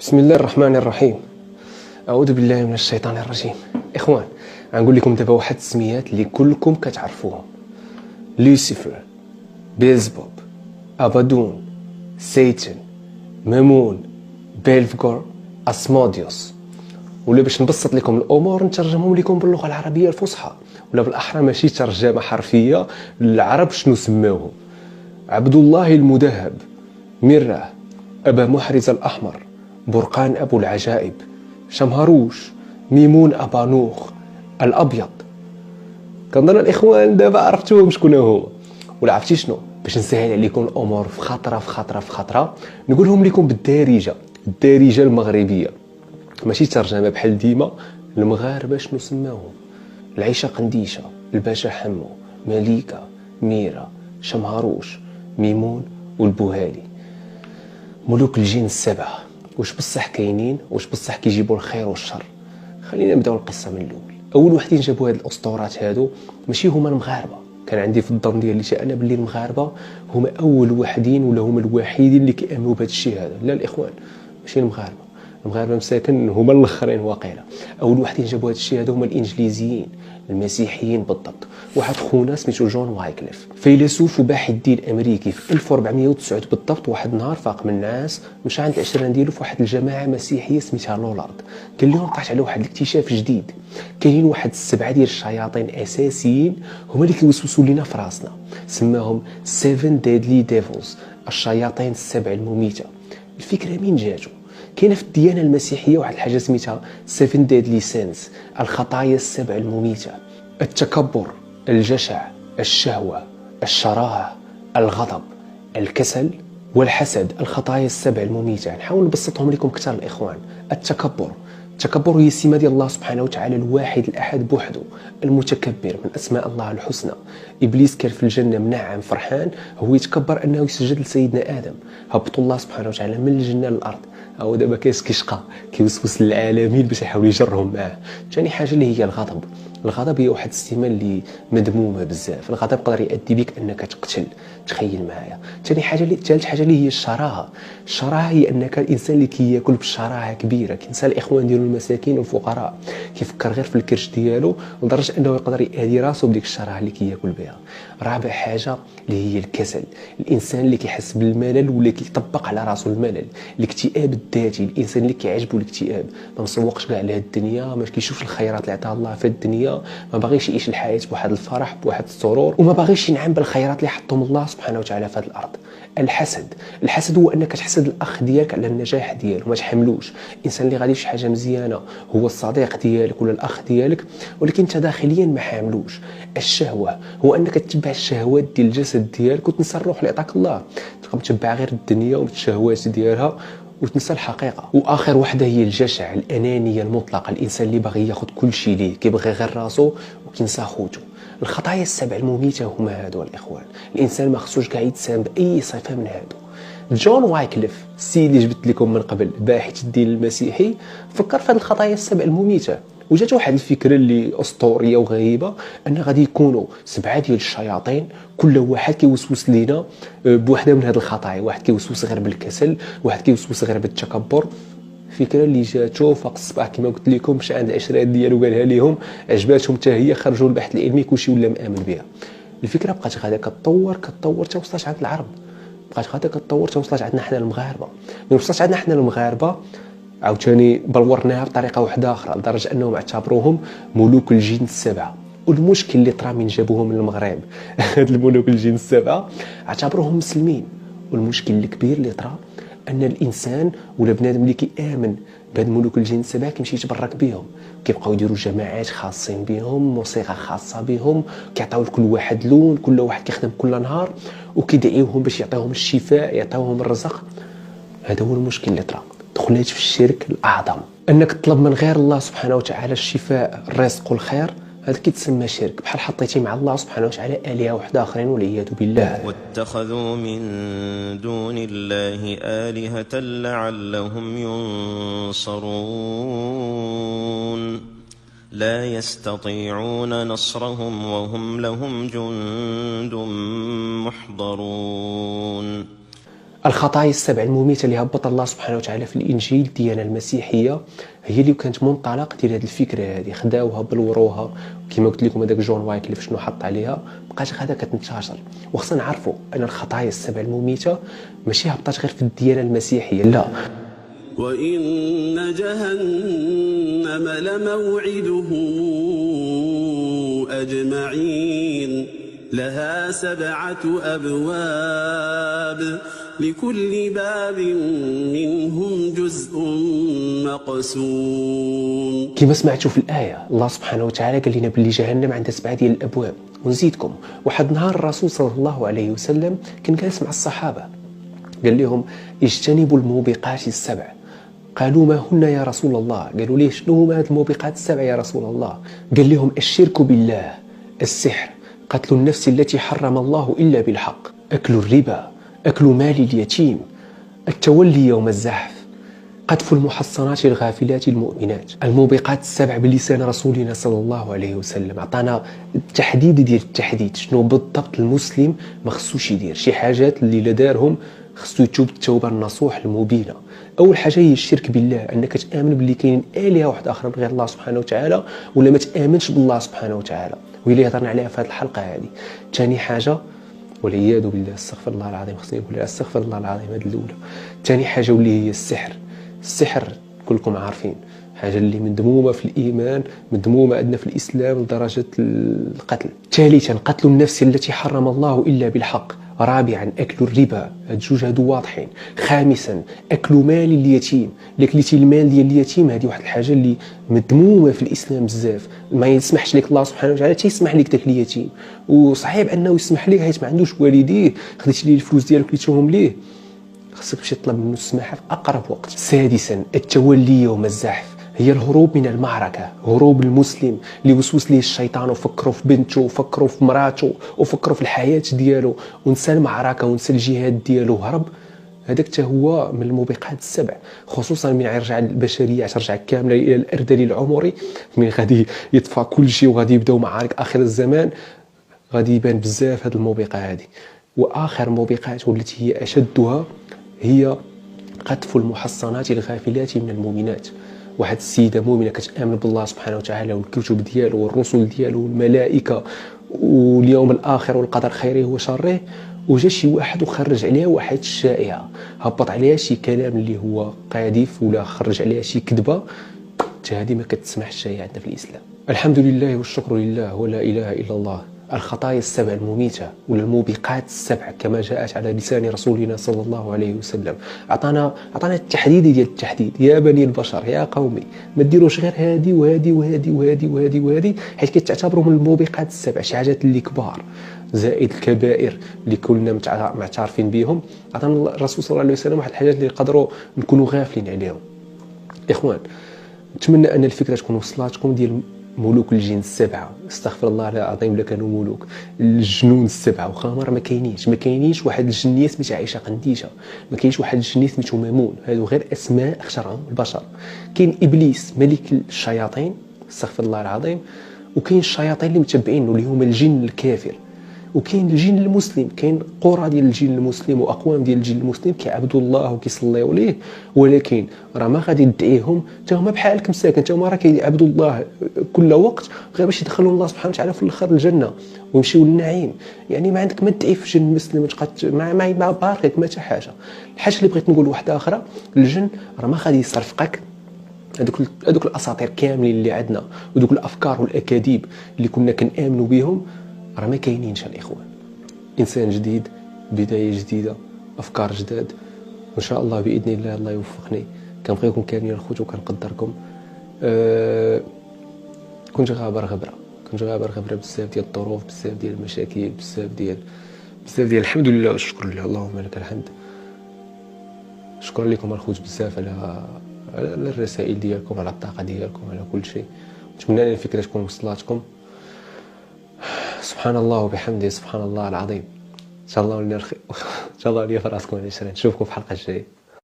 بسم الله الرحمن الرحيم. أعوذ بالله من الشيطان الرجيم. إخوان، غنقول لكم دابا واحد السميات اللي كلكم كتعرفوهم: لوسيفر، بيلزبوب، أبادون، سيتن، مامون، بيلفغور، أسموديوس. ولا باش نبسط لكم الأمور نترجمهم لكم باللغة العربية الفصحى، ولا بالأحرى ماشي ترجمة حرفية للعرب شنو سماوهم: عبد الله المذهب، مرة، أبا محرز الأحمر، برقان أبو العجائب، شمهروش، ميمون أبانوخ، الأبيض. كنظن الإخوان دابا عرفتوهم شكون هو. ولا عرفتي شنو؟ باش نسهل عليكم الأمور في خطرة نقولهم لكم بالدارجة، الدارجة المغربية، ماشي ترجمة بحال ديما. المغاربة شنو سماهم؟ العيشة قنديشة، الباشا حمو، مليكة، ميرة، شمهروش، ميمون والبوهالي. ملوك الجن السبعة، واش بصح كاينين؟ واش بصح كيجيبوا الخير والشر؟ خلينا نبداو القصه من الاول. اول وحدين جابوا هاد الاسطورات هادو ماشي هما المغاربه. كان عندي في الظن ديالي حتى انا باللي المغاربه هما اول وحدين ولا هما الوحيدين اللي كيامنوا بهذا الشيء هذا. لا الاخوان، ماشي المغاربه مساكن هما الاخرين واقيلا. اول وحدين جابوا هذا الشيء هذا هما الانجليزيين، المسيحيين بالضبط. واحد خونا سميتو جون وايكليف، فيلسوف وباحث دين امريكي. في 1409 بالضبط واحد النهار فاق من الناس، مشى عند العشرين ديالو في واحد الجماعه مسيحيه سميتها لولارد. قال لهم طلعت على واحد الاكتشاف جديد: كاينين واحد السبعه ديال الشياطين اساسيين هما اللي كيوسوسوا لينا في راسنا. سماهم 7 ديدلي ديفلز، الشياطين السبع المميته. الفكره مين جاتو؟ كاينه في الديانه المسيحيه واحد الحاجه سميتها 7 ديدلي سينز، الخطايا السبع المميته: التكبر، الجشع، الشهوه، الشراهه، الغضب، الكسل والحسد. الخطايا السبع المميته. نحاول نبسطهم لكم اكثر الاخوان. التكبر هي السمه ديال الله سبحانه وتعالى الواحد الاحد بوحده، المتكبر، من اسماء الله الحسنى. ابليس كان في الجنه منعم فرحان، هو يتكبر انه يسجد لسيدنا ادم. هبطوا الله سبحانه وتعالى من الجنه للارض، هو دابا كيشقى كيوسوس للعالمين باش يحاول يجرهم معاه. ثاني حاجه اللي هي الغضب هي واحد السمه اللي مذمومه بزاف. الغضب يقدر يؤدي بك انك تقتل. تخيل معايا. ثالث حاجه اللي هي الشراهه هي انك الانسان اللي كياكل بشراهه كبيره، كينسى الاخوان ديالو المساكين والفقراء، كيفكر غير في الكرش ديالو لدرجه انه يقدر يأذي راسو بديك الشراهه اللي كياكل بها. رابع حاجه اللي هي الكسل، الانسان اللي كيحس بالملل ولا كيطبق على راسو الملل. الاكتئاب الذاتي، الانسان اللي كيعجبو الاكتئاب، ما مسوقش كاع لهاد الدنيا، ما كيشوفش الخيرات اللي عطاها الله في الدنيا، ما باغيش يعيش الحياه بواحد الفرح بواحد السرور، وما باغيش ينعم بالخيرات اللي حطهم الله سبحانه وتعالى في هذه الارض. الحسد هو انك تحسد الاخ ديالك على النجاح ديالو، ما تحملوش. الانسان اللي غادي في حاجه مزيانه هو الصديق ديالك ولا الاخ ديالك، ولكن انت داخليا ما حاملوش. الشهوه هو انك تتبع الشهوات ديال الجسد ديالك وتنسى الروح اللي عطاك الله، تبقى متبع غير الدنيا والشهوات ديالها وتنسى الحقيقه. واخر وحده هي الجشع، الانانيه المطلقه، الانسان اللي باغي ياخذ كل شيء ليه، كيبغي غير راسو وكينسى خوتو. الخطايا السبع المميته هما هادو الاخوان. الانسان ما خصوش كاع يتسام باي صفه من هادو. جون وايكليف، السيد اللي جبت لكم من قبل، باحث الدين المسيحي، فكر في هذه الخطايا السبع المميته، وجات واحد الفكره اللي اسطوريه وغريبه ان غادي يكونوا 7 ديال الشياطين، كل واحد كيوسوس لينا بوحده من هذه الخطايا. واحد كيوسوس غير بالكسل، واحد كيوسوس غير بالتكبر. الفكره اللي جاتو فاق الصباح كما قلت لكم، مشى عند العشرات ديالو قالها لهم، عجباتهم حتى هي، خرجوا البحث العلمي كلشي ولا مآمن بها. الفكره بقات غادا كتطور حتى وصلت عند العرب، بقات غادا كتطور حتى وصلت عندنا حنا المغاربه. من وصلت عندنا حنا المغاربه عاوتاني بلورناها بطريقه واحده اخرى، لدرجه انهم اعتبروهم ملوك الجن السبعه. والمشكل اللي طرا من جابوهم من المغرب هاد الملوك الجن السبعه اعتبروهم مسلمين. والمشكل الكبير اللي طرا ان الانسان ولا بنادم اللي كيامن بهاد ملوك الجن السبعه كيمشي يتبرك بهم، كيبقاو يديروا جماعات خاصين بهم، موسيقى خاصه بهم، كيعطيو لكل واحد لون، كل واحد كيخدم كل نهار وكيدعيوهم باش يعطيوهم الشفاء، يعطيوهم الرزق. هذا هو المشكل اللي طرا. دخلت في الشرك الاعظم، انك تطلب من غير الله سبحانه وتعالى الشفاء، الرزق والخير. هذا كيتسمى شرك، بحال حطيتي مع الله سبحانه وتعالى آلهة وحده اخرين والعياذ بالله. واتخذوا من دون الله آلهة لعلهم ينصرون لا يستطيعون نصرهم وهم لهم جند محضرون. الخطايا السبع المميتة اللي هبط الله سبحانه وتعالى في الإنجيل الديانة المسيحية هي اللي كانت منطلق ديال هذه الفكرة هذه، خداوها بلوروها كما قلت لكم. هذاك جون وايكليف شنو حط عليها بقات غدا كتنتشر. وخصنا نعرفوا أن الخطايا السبع المميتة ماشي هبطات غير في الديانة المسيحية، لا. وإن جهنم لموعدهم أجمعين لها 7 أبواب لكل باب منهم جزء مقسوم. كما سمعتوا في الآية الله سبحانه وتعالى قال لنا باللي جهنم عندها 7 ديال الأبواب. ونزيدكم واحد نهار الرسول صلى الله عليه وسلم كان جالس مع الصحابة قال لهم اجتنبوا الموبقات ال7. قالوا ما هن يا رسول الله؟ قالوا ليه شنو هما هاد الموبقات ال7 يا رسول الله؟ قال لهم الشرك بالله، السحر، قتل النفس التي حرم الله إلا بالحق، أكل الربا، أكل مال اليتيم، التولي يوم الزحف، قذف المحصنات الغافلات المؤمنات. الموبقات ال7 بلسان رسولنا صلى الله عليه وسلم عطانا التحديد ديال التحديد شنو بالضبط المسلم ما خصوش يدير. شي حاجات اللي لا دارهم خصو يتوب التوبه النصوح المبينه. اول حاجه هي الشرك بالله، انك تامن باللي كاين الهه واحده اخرى غير الله سبحانه وتعالى، ولا ما تامنش بالله سبحانه وتعالى، واللي هضرنا عليها في هذه الحلقه هذه. ثاني حاجه والعياذ بالله، استغفر الله العظيم، خصني نقول استغفر الله العظيم هذه الاولى. ثاني حاجه واللي هي السحر. السحر كلكم عارفين حاجه اللي مذمومه في الايمان، مذمومه عندنا في الاسلام لدرجه القتل. ثالثا قتل النفس التي حرم الله الا بالحق. رابعا اكل الربا، هاد الجوج هادو واضحين. خامسا اكل مال اليتيم، الا كليتي المال ديال اليتيم هذه واحد الحاجه اللي مذمومه في الاسلام بزاف. ما يسمحش لك الله سبحانه وتعالى تيسمح لك داك اليتيم، وصعيب انه يسمح لك حيت ما عندوش والديه، خديتي ليه الفلوس ديالو كليتهم ليه، خصك تمشي تطلب منه السماحه في اقرب وقت. سادسا التولي يوم الزحف، هي الهروب من المعركه، هروب المسلم اللي وسوس ليه الشيطان وفكروا في بنته وفكروا في مراته وفكروا في الحياه ديالو ونسى المعركه ونسى الجهاد ديالو وهرب. هذاك حتى هو من الموبقات ال7، خصوصا من يرجع البشريه ترجع كامله الى الاردل العمري، من غادي يطفى كل شيء وغادي يبداو معارك اخر الزمان، غادي يبان بزاف هذه الموبقه هذه. واخر موبقات والتي هي اشدها هي قذف المحصنات الغافلات من المؤمنات. واحد السيده مؤمنه كتامن بالله سبحانه وتعالى والكتب ديالو والرسل ديالو والملائكه واليوم الاخر والقدر خيره وشره، وجا شي واحد وخرج عليها واحد الشائعه، هبط عليها شي كلام اللي هو قاذف ولا خرج عليها شي كذبه، هذه ما كتسمحش عندنا في الاسلام. الحمد لله والشكر لله ولا اله الا الله. الخطايا ال7 المميتة ولا الموبقات ال7 كما جاءت على لسان رسولنا صلى الله عليه وسلم، عطانا التحديد ديال التحديد. يا بني البشر يا قومي ما ديروش غير هادي وهادي وهادي وهادي وهادي وهادي، حيت كتعتبروا من الموبقات ال7 شي حاجات اللي كبار زائد الكبائر اللي كلنا معترفين بهم. عطانا الرسول صلى الله عليه وسلم واحد الحاجات اللي نقدروا نكونوا غافلين عليهم. اخوان نتمنى ان الفكره تكون وصلاتكم ديال ملوك الجن ال7، استغفر الله العظيم لا كانوا ملوك، الجنون ال7 وخا راه ما كاينينش واحد الجنيه سميتها عائشه قنديشه، ما كاينش واحد الجنيه سميتو مامون، هادو غير اسماء اخترعهم البشر. كاين ابليس ملك الشياطين استغفر الله العظيم، وكاين الشياطين اللي متبعينه اللي هما الجن الكافر، وكاين الجن المسلم، كاين قرى ديال الجن المسلم واقوام ديال الجن المسلم كيعبدوا الله وكيصليوا ليه، ولكن راه ما غادي ندعيهم حتى هما بحالك مساكن، حتى هما راه كيعبدوا الله كل وقت غير باش يدخلوا الله سبحانه وتعالى في الاخر الجنه ويمشيو للنعيم. يعني ما عندك ما تدعي في جن مسلم ما باركك ما حتى حاجه. الحاجه اللي بغيت نقول واحده اخرى، الجن راه ما غادي يصرفقك. هذوك الاساطير كاملين اللي عندنا ودوك الافكار والاكاذيب اللي كنا كنامنوا بهم راه ما كاينينش الاخوان. انسان جديد، بدايه جديده، افكار جداد، وان شاء الله باذن الله الله يوفقني. كنبغيكم كاملين الخوت وكنقدركم. كنت غابر غبره بزاف ديال الظروف، بزاف ديال المشاكل، بزاف ديال الحمد لله والشكر لله، اللهم لك الحمد. شكرا لكم الخوت بزاف على الرسائل ديالكم، على الطاقه ديالكم، على كل شيء. نتمنى ان الفكره تكون وصلاتكم. سبحان الله وبحمده، سبحان الله العظيم. ان شاء الله لي في راسكم على 20. نشوفكم في الحلقه الجايه.